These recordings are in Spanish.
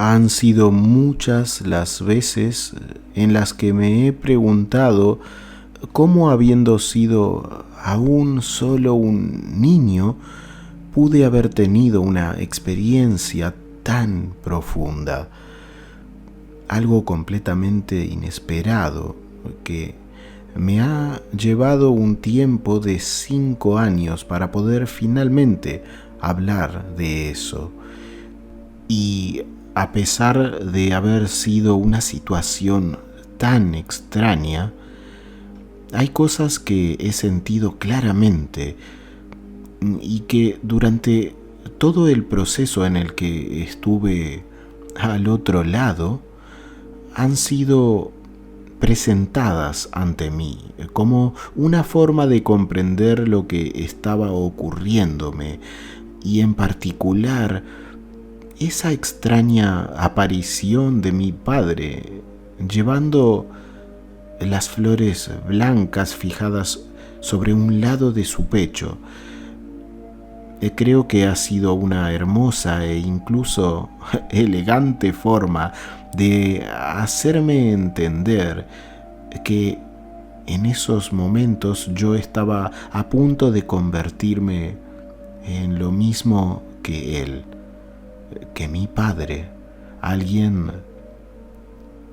Han sido muchas las veces en las que me he preguntado cómo, habiendo sido aún solo un niño, pude haber tenido una experiencia tan profunda, algo completamente inesperado que me ha llevado un tiempo de 5 años para poder finalmente hablar de eso. Y a pesar de haber sido una situación tan extraña, hay cosas que he sentido claramente y que durante todo el proceso en el que estuve al otro lado han sido presentadas ante mí como una forma de comprender lo que estaba ocurriéndome, y en particular esa extraña aparición de mi padre llevando las flores blancas fijadas sobre un lado de su pecho. Creo que ha sido una hermosa e incluso elegante forma de hacerme entender que en esos momentos yo estaba a punto de convertirme en lo mismo que él, que mi padre, alguien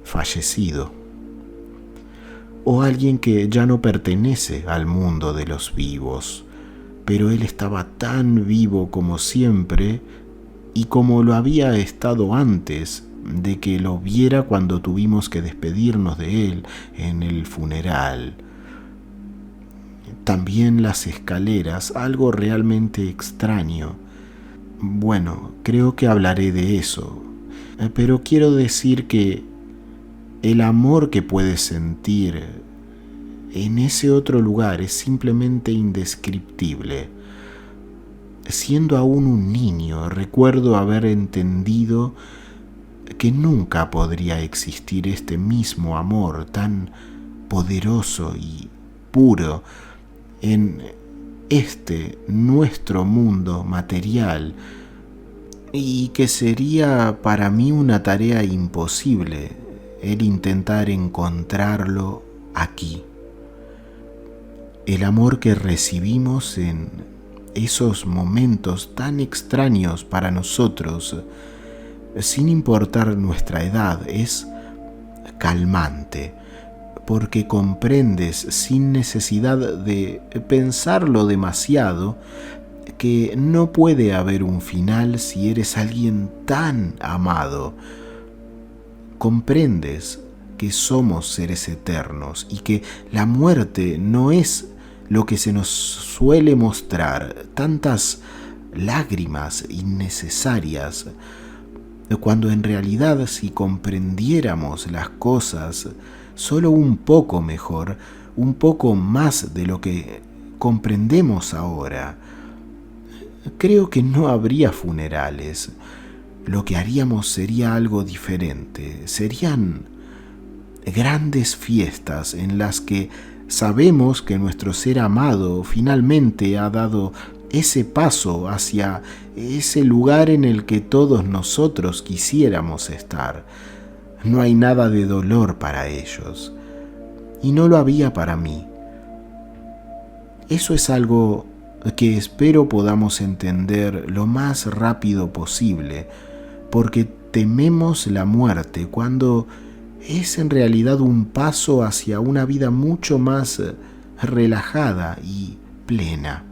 fallecido, o alguien que ya no pertenece al mundo de los vivos. Pero él estaba tan vivo como siempre y como lo había estado antes de que lo viera cuando tuvimos que despedirnos de él en el funeral. También las escaleras, algo realmente extraño. Bueno, creo que hablaré de eso, pero quiero decir que el amor que puedes sentir en ese otro lugar es simplemente indescriptible. Siendo aún un niño, recuerdo haber entendido que nunca podría existir este mismo amor tan poderoso y puro en este nuestro mundo material, y que sería para mí una tarea imposible el intentar encontrarlo aquí. El amor que recibimos en esos momentos tan extraños para nosotros, sin importar nuestra edad, es calmante, porque comprendes sin necesidad de pensarlo demasiado que no puede haber un final si eres alguien tan amado. Comprendes que somos seres eternos y que la muerte no es lo que se nos suele mostrar, tantas lágrimas innecesarias, cuando en realidad, si comprendiéramos las cosas solo un poco mejor, un poco más de lo que comprendemos ahora, creo que no habría funerales. Lo que haríamos sería algo diferente. Serían grandes fiestas en las que sabemos que nuestro ser amado finalmente ha dado ese paso hacia ese lugar en el que todos nosotros quisiéramos estar. No hay nada de dolor para ellos, y no lo había para mí. Eso es algo que espero podamos entender lo más rápido posible, porque tememos la muerte cuando es en realidad un paso hacia una vida mucho más relajada y plena.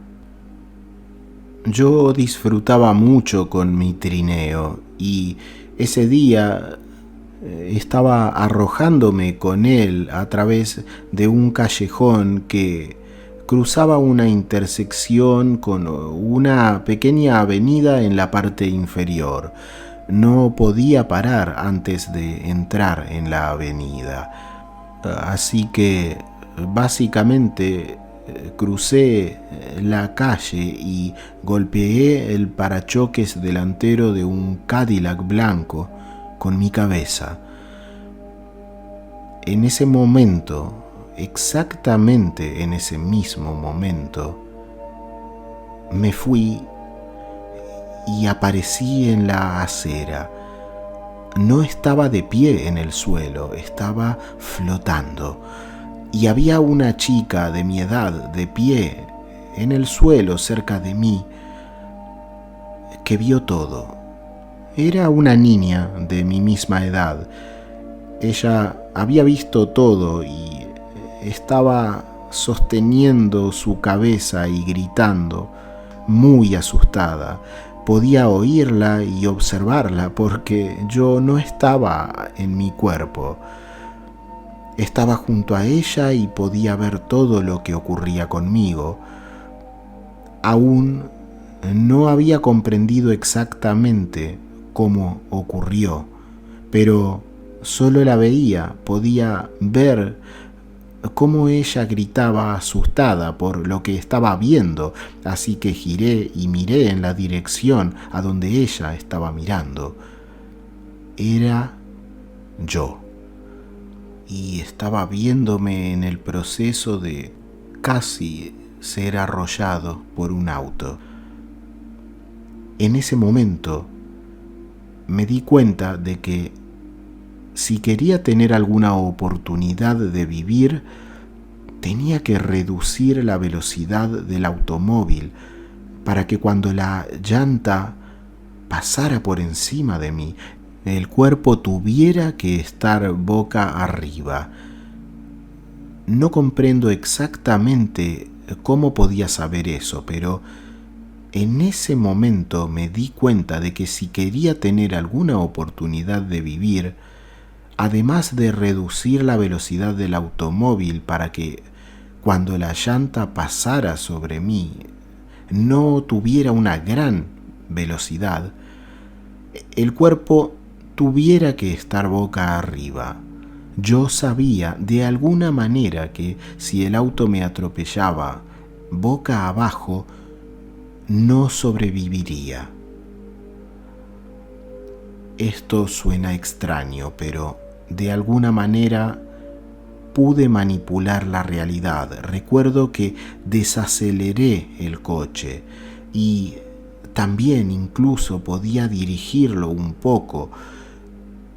Yo disfrutaba mucho con mi trineo y ese día estaba arrojándome con él a través de un callejón que cruzaba una intersección con una pequeña avenida en la parte inferior. No podía parar antes de entrar en la avenida, así que básicamente crucé la calle y golpeé el parachoques delantero de un Cadillac blanco con mi cabeza. En ese momento, exactamente en ese mismo momento, me fui y aparecí en la acera. no estaba de pie en el suelo, estaba flotando. Y había una chica de mi edad de pie en el suelo cerca de mí que vio todo. Era una niña de mi misma edad. Ella había visto todo y estaba sosteniendo su cabeza y gritando, muy asustada. Podía oírla y observarla porque yo no estaba en mi cuerpo. Estaba junto a ella y podía ver todo lo que ocurría conmigo. Aún no había comprendido exactamente cómo ocurrió, pero solo la veía, podía ver cómo ella gritaba asustada por lo que estaba viendo, así que giré y miré en la dirección a donde ella estaba mirando. Era yo. Y estaba viéndome en el proceso de casi ser arrollado por un auto. En ese momento me di cuenta de que si quería tener alguna oportunidad de vivir, tenía que reducir la velocidad del automóvil para que cuando la llanta pasara por encima de mí, el cuerpo tuviera que estar boca arriba. No comprendo exactamente cómo podía saber eso, pero en ese momento me di cuenta de que si quería tener alguna oportunidad de vivir, además de reducir la velocidad del automóvil para que cuando la llanta pasara sobre mí no tuviera una gran velocidad, el cuerpo tuviera que estar boca arriba. Yo sabía de alguna manera que si el auto me atropellaba boca abajo, no sobreviviría. Esto suena extraño, pero de alguna manera pude manipular la realidad. Recuerdo que desaceleré el coche y también incluso podía dirigirlo un poco.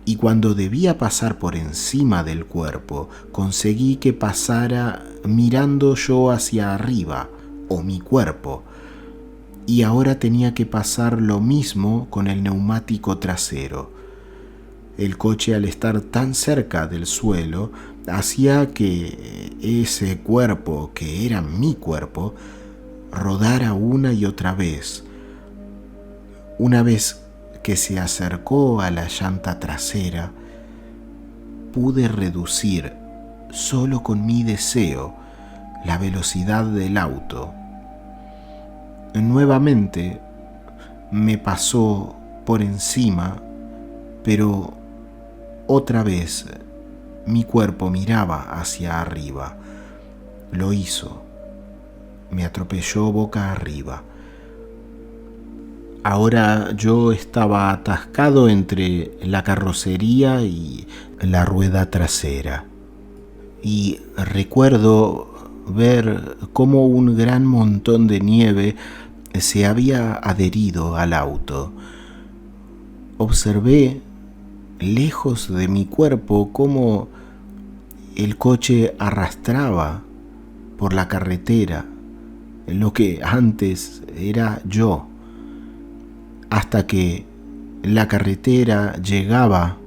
Y cuando debía pasar por encima del cuerpo, conseguí que pasara mirando yo hacia arriba, o mi cuerpo. Y ahora tenía que pasar lo mismo con el neumático trasero. El coche, al estar tan cerca del suelo, hacía que ese cuerpo, que era mi cuerpo, rodara una y otra vez. Una vez que se acercó a la llanta trasera, pude reducir, solo con mi deseo, la velocidad del auto. Nuevamente me pasó por encima, pero otra vez mi cuerpo miraba hacia arriba. Lo hizo. Me atropelló boca arriba. Ahora yo estaba atascado entre la carrocería y la rueda trasera. Y recuerdo ver cómo un gran montón de nieve se había adherido al auto. Observé lejos de mi cuerpo cómo el coche arrastraba por la carretera lo que antes era yo, hasta que la carretera llegaba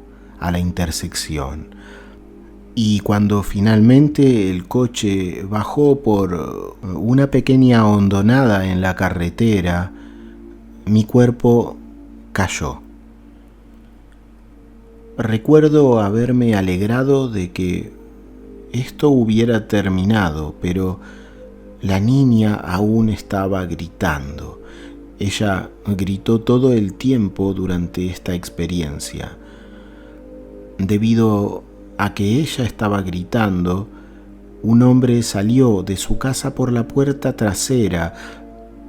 a la intersección. Y cuando finalmente el coche bajó por una pequeña hondonada en la carretera, mi cuerpo cayó. Recuerdo haberme alegrado de que esto hubiera terminado, pero la niña aún estaba gritando. Ella gritó todo el tiempo durante esta experiencia. Debido a que ella estaba gritando, un hombre salió de su casa por la puerta trasera,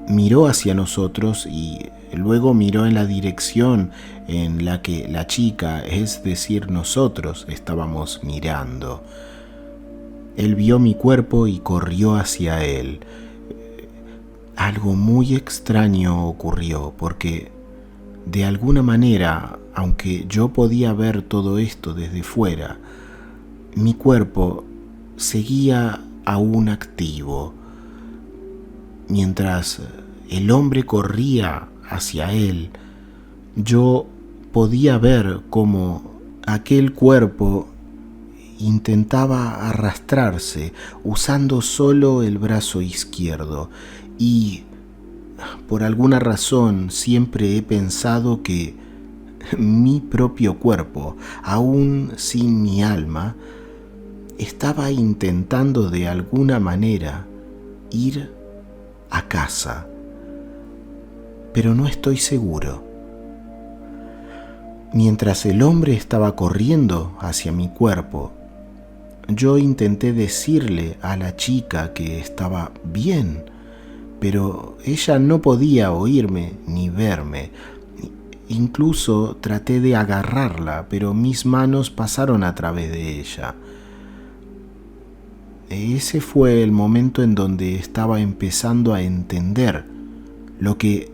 miró hacia nosotros y luego miró en la dirección en la que la chica, es decir, nosotros, estábamos mirando. Él vio mi cuerpo y corrió hacia él. Algo muy extraño ocurrió porque de alguna manera aunque yo podía ver todo esto desde fuera, mi cuerpo seguía aún activo. Mientras el hombre corría hacia él, yo podía ver cómo aquel cuerpo intentaba arrastrarse usando solo el brazo izquierdo, y por alguna razón siempre he pensado que mi propio cuerpo, aún sin mi alma, estaba intentando de alguna manera ir a casa, pero no estoy seguro. Mientras el hombre estaba corriendo hacia mi cuerpo, yo intenté decirle a la chica que estaba bien, pero ella no podía oírme ni verme. Incluso traté de agarrarla, pero mis manos pasaron a través de ella. Ese fue el momento en donde estaba empezando a entender lo que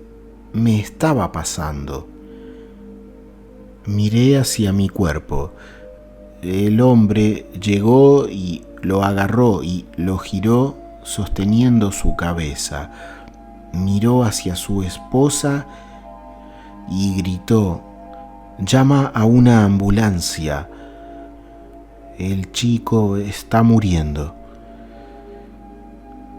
me estaba pasando. Miré hacia mi cuerpo. El hombre llegó y lo agarró y lo giró sosteniendo su cabeza. Miró hacia su esposa y gritó: «Llama a una ambulancia. El chico está muriendo».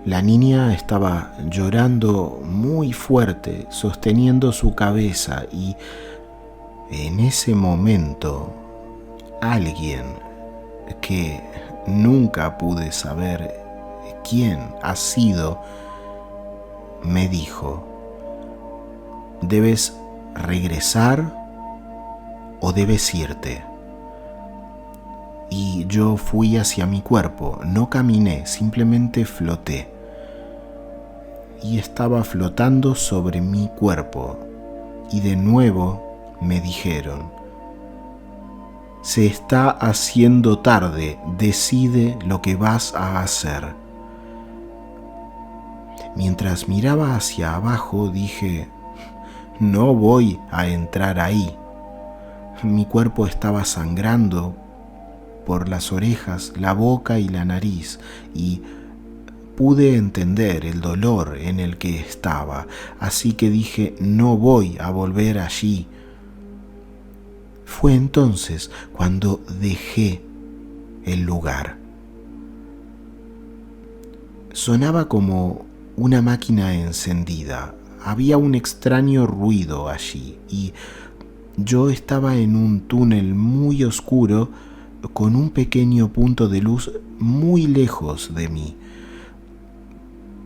La niña estaba llorando muy fuerte, sosteniendo su cabeza, y en ese momento alguien que nunca pude saber quién ha sido me dijo: «Debes regresar o debes irte». Y yo fui hacia mi cuerpo, no caminé, simplemente floté. Y estaba flotando sobre mi cuerpo, y de nuevo me dijeron: «Se está haciendo tarde, decide lo que vas a hacer». Mientras miraba hacia abajo dije: «No voy a entrar ahí». Mi cuerpo estaba sangrando por las orejas, la boca y la nariz, y pude entender el dolor en el que estaba, así que dije: «No voy a volver allí». Fue entonces cuando dejé el lugar. Sonaba como una máquina encendida. Había un extraño ruido allí, y yo estaba en un túnel muy oscuro con un pequeño punto de luz muy lejos de mí.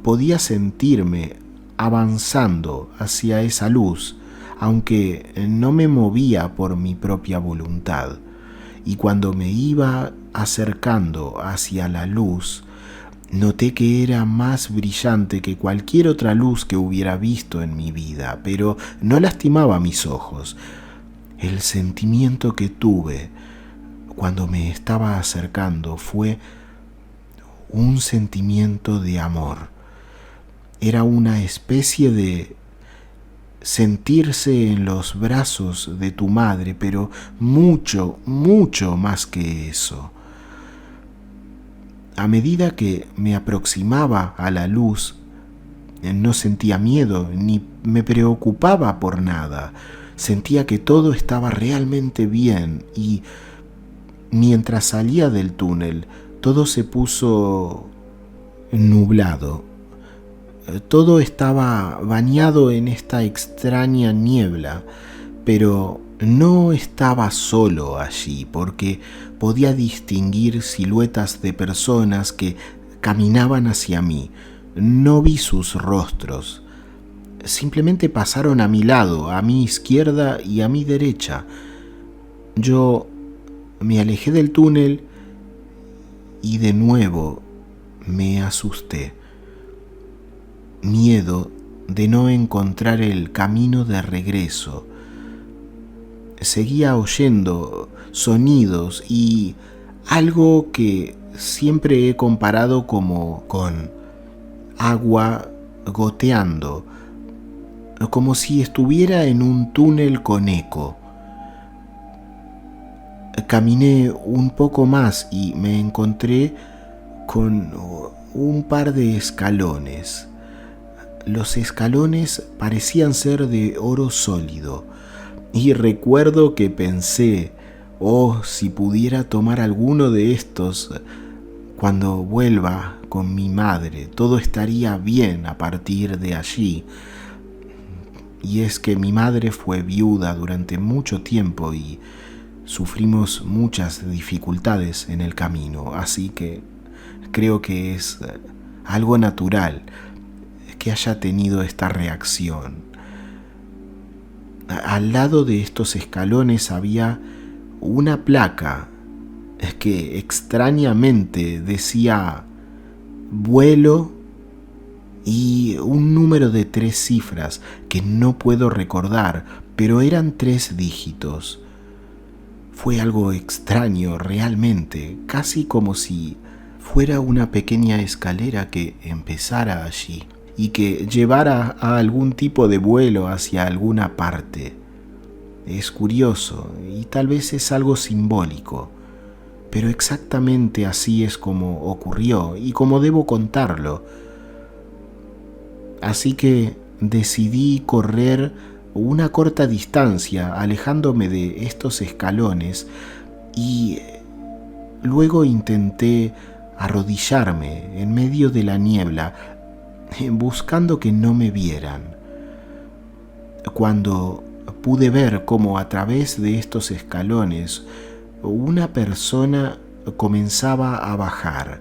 Podía sentirme avanzando hacia esa luz, aunque no me movía por mi propia voluntad. Y cuando me iba acercando hacia la luz, noté que era más brillante que cualquier otra luz que hubiera visto en mi vida, pero no lastimaba mis ojos. El sentimiento que tuve cuando me estaba acercando fue un sentimiento de amor. Era una especie de sentirse en los brazos de tu madre, pero mucho, mucho más que eso. A medida que me aproximaba a la luz, no sentía miedo ni me preocupaba por nada. Sentía que todo estaba realmente bien, y mientras salía del túnel, todo se puso nublado. Todo estaba bañado en esta extraña niebla, pero no estaba solo allí, porque podía distinguir siluetas de personas que caminaban hacia mí. No vi sus rostros. Simplemente pasaron a mi lado, a mi izquierda y a mi derecha. Yo me alejé del túnel y de nuevo me asusté. Miedo de no encontrar el camino de regreso. Seguía oyendo sonidos y algo que siempre he comparado como con agua goteando, como si estuviera en un túnel con eco. Caminé un poco más y me encontré con un par de escalones. Los escalones parecían ser de oro sólido, y recuerdo que pensé, oh, si pudiera tomar alguno de estos cuando vuelva con mi madre, todo estaría bien a partir de allí. Y es que mi madre fue viuda durante mucho tiempo y sufrimos muchas dificultades en el camino, así que creo que es algo natural que haya tenido esta reacción. Al lado de estos escalones había una placa que extrañamente decía vuelo y un número de 3 cifras que no puedo recordar, pero eran 3 dígitos. Fue algo extraño realmente, casi como si fuera una pequeña escalera que empezara allí y que llevara a algún tipo de vuelo hacia alguna parte. Es curioso y tal vez es algo simbólico, pero exactamente así es como ocurrió y como debo contarlo. Así que decidí correr una corta distancia alejándome de estos escalones y luego intenté arrodillarme en medio de la niebla buscando que no me vieran. Cuando pude ver cómo a través de estos escalones una persona comenzaba a bajar.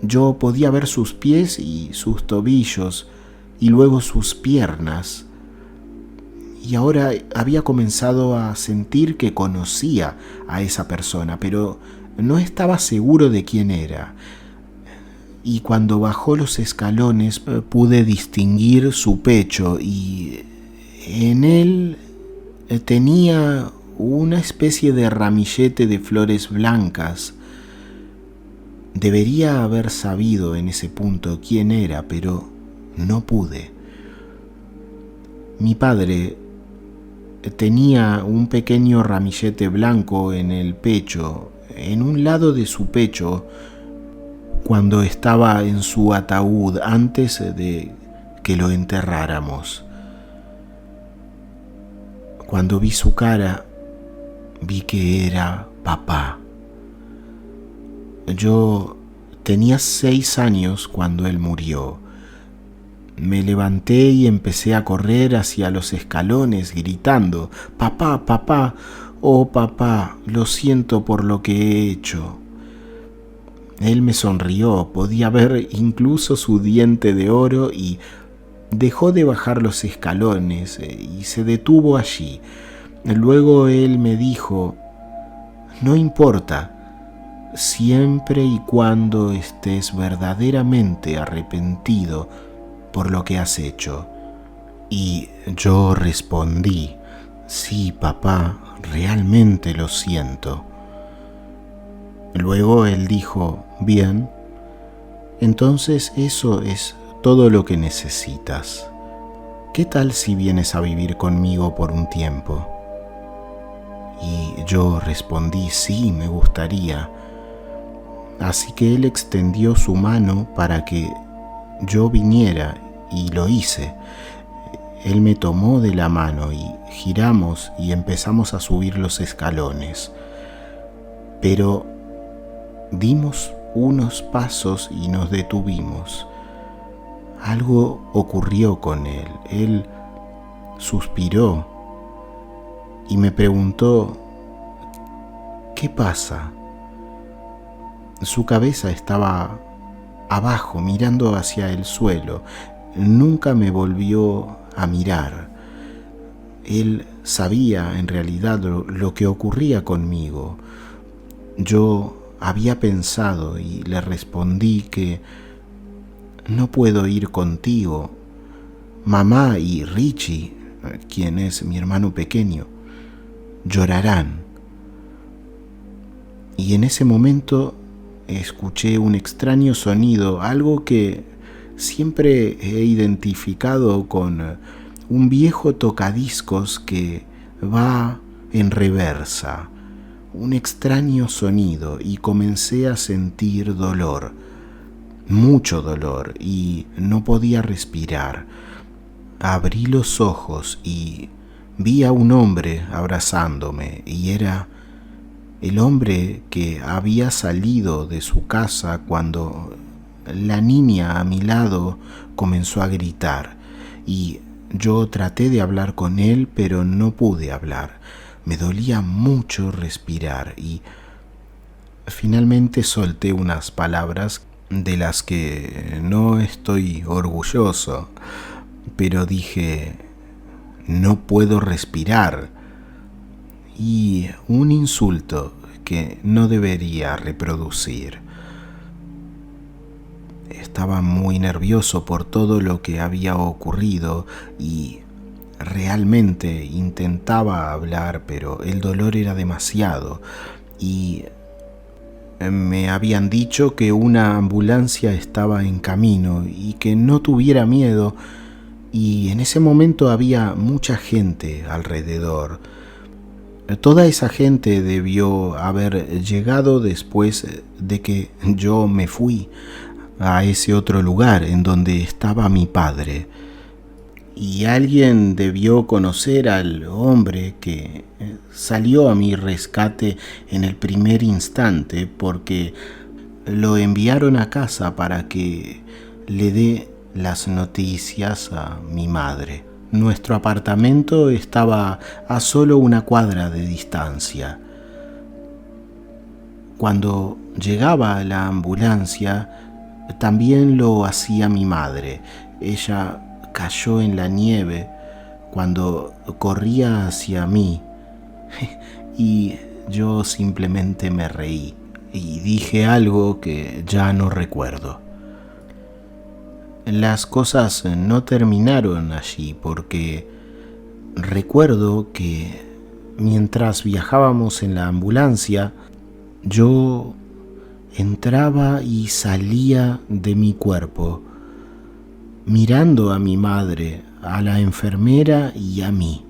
Yo podía ver sus pies y sus tobillos y luego sus piernas. Y ahora había comenzado a sentir que conocía a esa persona, pero no estaba seguro de quién era. Y cuando bajó los escalones pude distinguir su pecho y en él tenía una especie de ramillete de flores blancas. Debería haber sabido en ese punto quién era, pero no pude. Mi padre tenía un pequeño ramillete blanco en el pecho, en un lado de su pecho, cuando estaba en su ataúd antes de que lo enterráramos. Cuando vi su cara, vi que era papá. Yo tenía 6 años cuando él murió. Me levanté y empecé a correr hacia los escalones gritando, «Papá, papá, oh papá, lo siento por lo que he hecho». Él me sonrió, podía ver incluso su diente de oro y dejó de bajar los escalones y se detuvo allí. Luego él me dijo, «No importa, siempre y cuando estés verdaderamente arrepentido por lo que has hecho». Y yo respondí, «Sí, papá, realmente lo siento». Luego él dijo, «Bien, entonces eso es todo lo que necesitas. ¿Qué tal si vienes a vivir conmigo por un tiempo?» Y yo respondí, «Sí, me gustaría». Así que él extendió su mano para que yo viniera y lo hice. Él me tomó de la mano y giramos y empezamos a subir los escalones. Pero dimos unos pasos y nos detuvimos. Algo ocurrió con él. Él suspiró y me preguntó, «¿Qué pasa?». Su cabeza estaba abajo, mirando hacia el suelo. Nunca me volvió a mirar. Él sabía en realidad lo que ocurría conmigo. Yo había pensado y le respondí que no puedo ir contigo. Mamá y Richie, quien es mi hermano pequeño, llorarán. Y en ese momento escuché un extraño sonido, algo que siempre he identificado con un viejo tocadiscos que va en reversa, un extraño sonido y comencé a sentir dolor, mucho dolor, y no podía respirar. Abrí los ojos y vi a un hombre abrazándome, y era el hombre que había salido de su casa cuando la niña a mi lado comenzó a gritar, y yo traté de hablar con él, pero no pude hablar. Me dolía mucho respirar y finalmente solté unas palabras de las que no estoy orgulloso, pero dije: no puedo respirar, y un insulto que no debería reproducir. Estaba muy nervioso por todo lo que había ocurrido y realmente intentaba hablar, pero el dolor era demasiado y me habían dicho que una ambulancia estaba en camino y que no tuviera miedo, y en ese momento había mucha gente alrededor. Toda esa gente debió haber llegado después de que yo me fui a ese otro lugar en donde estaba mi padre. Y alguien debió conocer al hombre que salió a mi rescate en el primer instante, porque lo enviaron a casa para que le dé las noticias a mi madre. Nuestro apartamento estaba a solo una cuadra de distancia. Cuando llegaba la ambulancia, también lo hacía mi madre. Ella cayó en la nieve cuando corría hacia mí y yo simplemente me reí y dije algo que ya no recuerdo. Las cosas no terminaron allí, porque recuerdo que mientras viajábamos en la ambulancia, yo entraba y salía de mi cuerpo, mirando a mi madre, a la enfermera y a mí.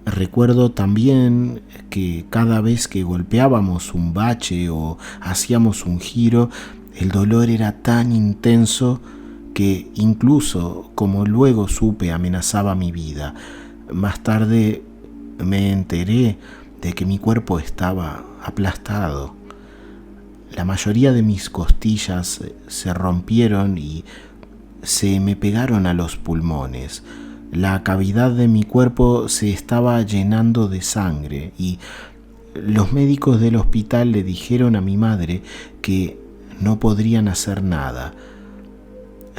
Recuerdo también que cada vez que golpeábamos un bache o hacíamos un giro, el dolor era tan intenso que incluso, como luego supe, amenazaba mi vida. Más tarde me enteré de que mi cuerpo estaba aplastado. La mayoría de mis costillas se rompieron y se me pegaron a los pulmones. La cavidad de mi cuerpo se estaba llenando de sangre y los médicos del hospital le dijeron a mi madre que no podrían hacer nada.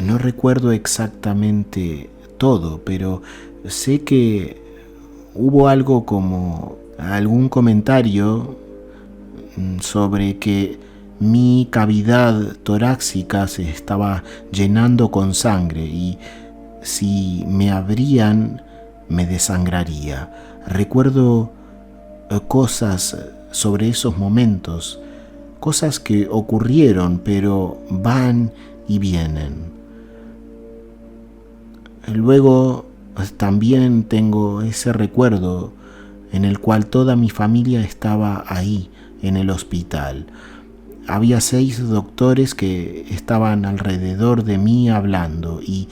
No recuerdo exactamente todo, pero sé que hubo algo como algún comentario sobre que mi cavidad torácica se estaba llenando con sangre y si me abrían me desangraría. Recuerdo cosas sobre esos momentos, cosas que ocurrieron pero van y vienen. Luego también tengo ese recuerdo en el cual toda mi familia estaba ahí en el hospital. Había 6 doctores que estaban alrededor de mí hablando y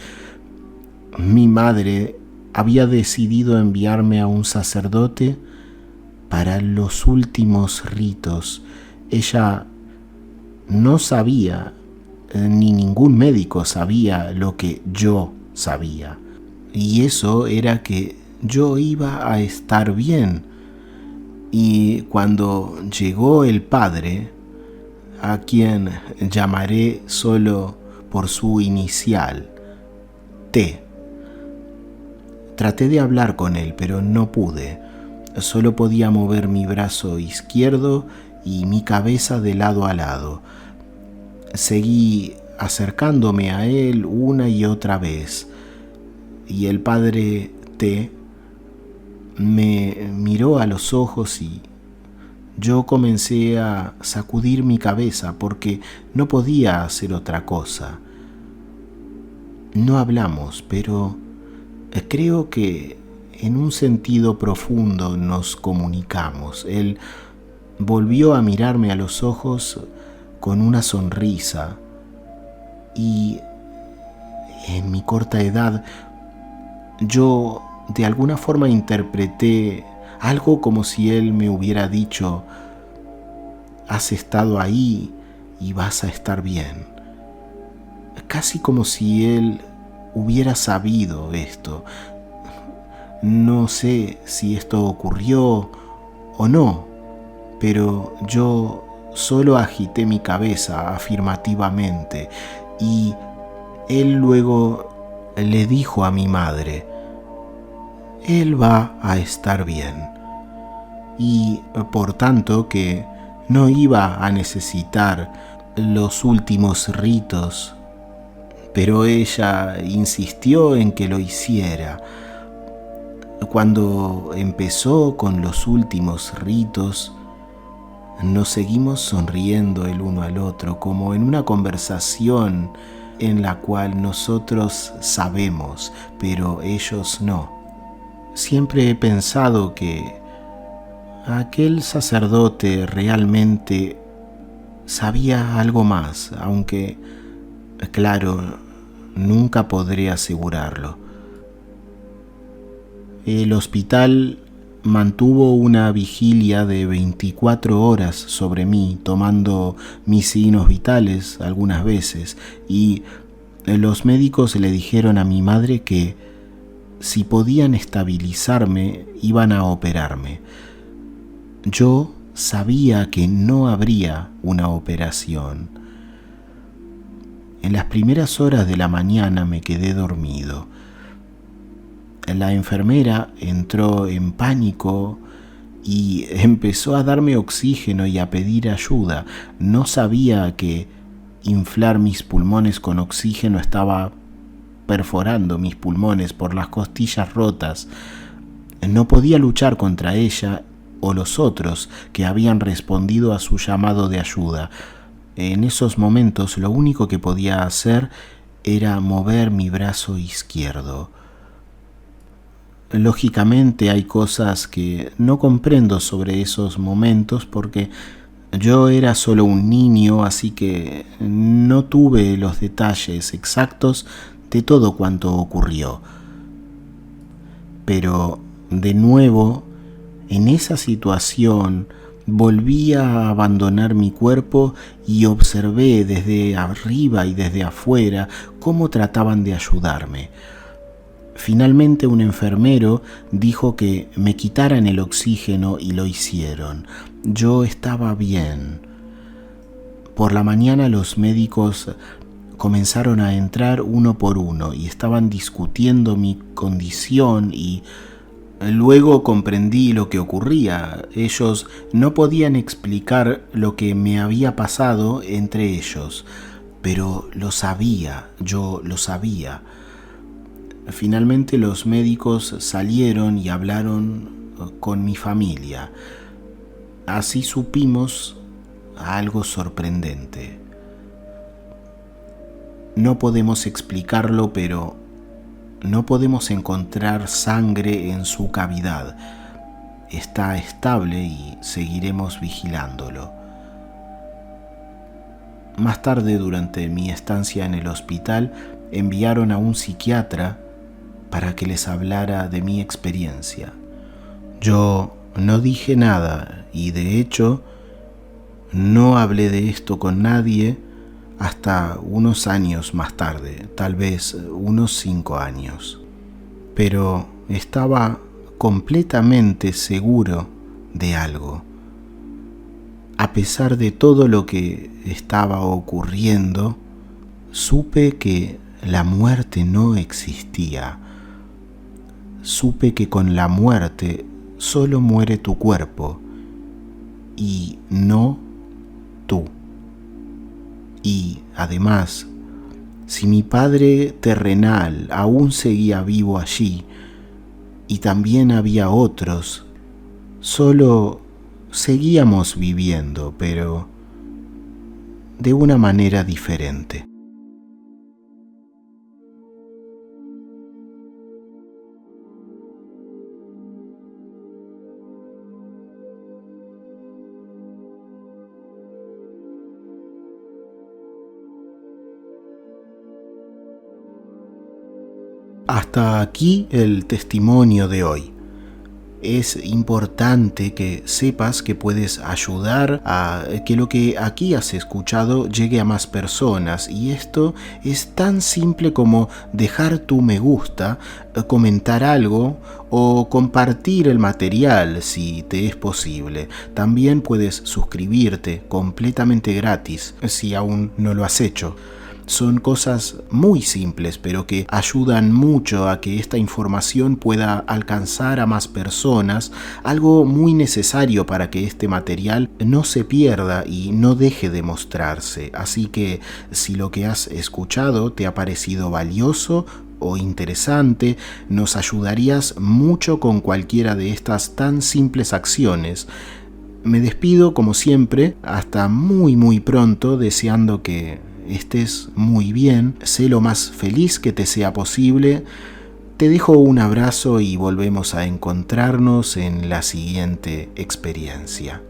mi madre había decidido enviarme a un sacerdote para los últimos ritos. Ella no sabía, ni ningún médico sabía lo que yo sabía. Y eso era que yo iba a estar bien. Y cuando llegó el padre, a quien llamaré solo por su inicial, T, traté de hablar con él, pero no pude. Solo podía mover mi brazo izquierdo y mi cabeza de lado a lado. Seguí acercándome a él una y otra vez, y el padre T me miró a los ojos y yo comencé a sacudir mi cabeza porque no podía hacer otra cosa. No hablamos, pero creo que en un sentido profundo nos comunicamos. Él volvió a mirarme a los ojos con una sonrisa y en mi corta edad yo de alguna forma interpreté algo como si él me hubiera dicho: has estado ahí y vas a estar bien. Casi como si él hubiera sabido esto. No sé si esto ocurrió o no, pero yo solo agité mi cabeza afirmativamente y él luego le dijo a mi madre: él va a estar bien, y por tanto que no iba a necesitar los últimos ritos, pero ella insistió en que lo hiciera. Cuando empezó con los últimos ritos, nos seguimos sonriendo el uno al otro, como en una conversación en la cual nosotros sabemos, pero ellos no. Siempre he pensado que aquel sacerdote realmente sabía algo más, aunque, claro, nunca podré asegurarlo. El hospital mantuvo una vigilia de 24 horas sobre mí, tomando mis signos vitales algunas veces, y los médicos le dijeron a mi madre que si podían estabilizarme, iban a operarme. Yo sabía que no habría una operación. En las primeras horas de la mañana me quedé dormido. La enfermera entró en pánico y empezó a darme oxígeno y a pedir ayuda. No sabía que inflar mis pulmones con oxígeno estaba perforando mis pulmones por las costillas rotas. No podía luchar contra ella o los otros que habían respondido a su llamado de ayuda. En esos momentos lo único que podía hacer era mover mi brazo izquierdo. Lógicamente hay cosas que no comprendo sobre esos momentos porque yo era solo un niño, así que no tuve los detalles exactos de todo cuanto ocurrió. Pero, de nuevo, en esa situación volví a abandonar mi cuerpo y observé desde arriba y desde afuera cómo trataban de ayudarme. Finalmente un enfermero dijo que me quitaran el oxígeno y lo hicieron. Yo estaba bien. Por la mañana los médicos comenzaron a entrar uno por uno y estaban discutiendo mi condición y luego comprendí lo que ocurría. Ellos no podían explicar lo que me había pasado entre ellos, pero lo sabía, yo lo sabía. Finalmente los médicos salieron y hablaron con mi familia. Así supimos algo sorprendente. No podemos explicarlo, pero no podemos encontrar sangre en su cavidad. Está estable y seguiremos vigilándolo. Más tarde, durante mi estancia en el hospital, enviaron a un psiquiatra para que les hablara de mi experiencia. Yo no dije nada y de hecho no hablé de esto con nadie hasta unos años más tarde, tal vez unos 5 años. Pero estaba completamente seguro de algo. A pesar de todo lo que estaba ocurriendo, supe que la muerte no existía. Supe que con la muerte solo muere tu cuerpo y no tú. Y además, si mi padre terrenal aún seguía vivo allí y también había otros, solo seguíamos viviendo, pero de una manera diferente. Hasta aquí el testimonio de hoy. Es importante que sepas que puedes ayudar a que lo que aquí has escuchado llegue a más personas, y esto es tan simple como dejar tu me gusta, comentar algo o compartir el material si te es posible. También puedes suscribirte completamente gratis si aún no lo has hecho. Son cosas muy simples, pero que ayudan mucho a que esta información pueda alcanzar a más personas, algo muy necesario para que este material no se pierda y no deje de mostrarse. Así que si lo que has escuchado te ha parecido valioso o interesante, nos ayudarías mucho con cualquiera de estas tan simples acciones. Me despido como siempre, hasta muy pronto, deseando que estés muy bien, sé lo más feliz que te sea posible. Te dejo un abrazo y volvemos a encontrarnos en la siguiente experiencia.